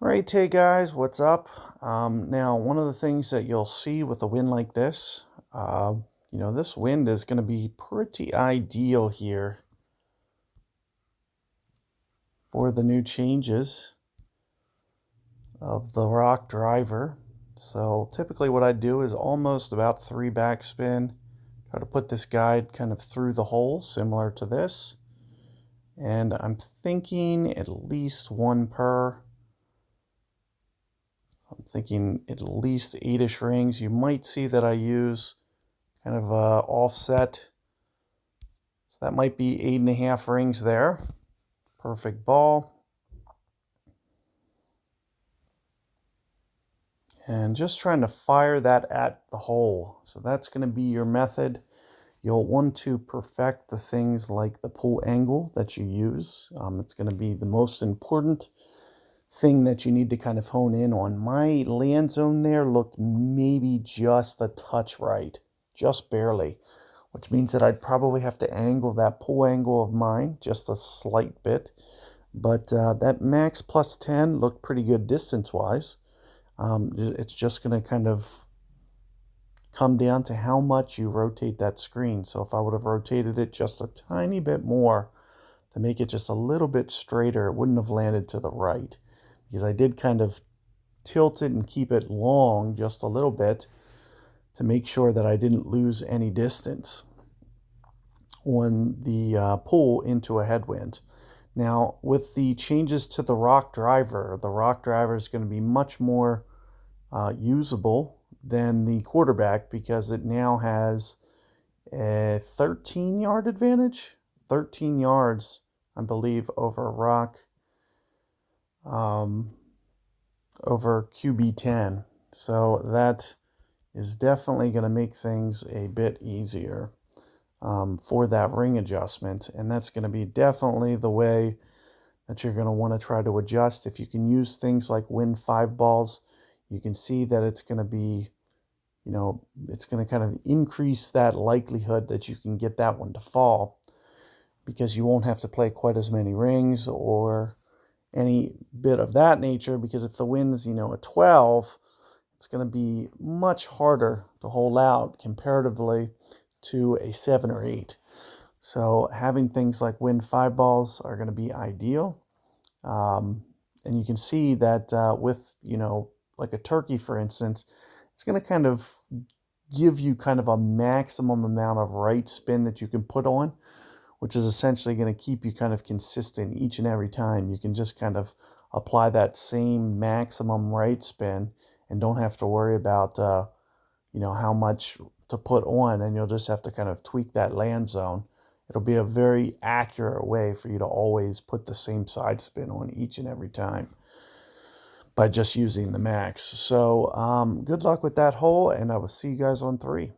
Right, hey guys, what's up? Now, one of the things that you'll see with a wind like this, uh, this wind is going to be pretty ideal here for the new changes of the rock driver. So typically what I do is almost about 3 backspin, try to put this guide kind of through the hole, similar to this. And I'm thinking at least one per. I'm thinking at least 8-ish rings. You might see that I use kind of offset. So that might be 8.5 rings there. Perfect ball. And just trying to fire that at the hole. So that's going to be your method. You'll want to perfect the things like the pull angle that you use. It's going to be the most important thing that you need to kind of hone in on. My land zone there looked maybe just a touch right, just barely, which means that I'd probably have to angle that pull angle of mine just a slight bit. But that max plus 10 looked pretty good distance-wise. It's just going to kind of come down to how much you rotate that screen. So if I would have rotated it just a tiny bit more to make it just a little bit straighter, it wouldn't have landed to the right. Because I did kind of tilt it and keep it long just a little bit to make sure that I didn't lose any distance on the pull into a headwind. Now, with the changes to the rock driver is going to be much more usable than the quarterback because it now has a 13-yard advantage. 13 yards, I believe, over rock, over QB10. So that is definitely going to make things a bit easier for that ring adjustment. And that's going to be definitely the way that you're going to want to try to adjust. If you can use things like Win 5 balls, you can see that it's going to be, it's going to kind of increase that likelihood that you can get that one to fall because you won't have to play quite as many rings or any bit of that nature, because if the wind's, a 12, it's going to be much harder to hold out comparatively to a 7 or 8. So having things like Win 5 balls are going to be ideal. And you can see that with, like a turkey, for instance, it's going to kind of give you kind of a maximum amount of right spin that you can put on, which is essentially going to keep you kind of consistent each and every time. You can just kind of apply that same maximum right spin and don't have to worry about, how much to put on, and you'll just have to kind of tweak that land zone. It'll be a very accurate way for you to always put the same side spin on each and every time by just using the max. So good luck with that hole, and I will see you guys on 3.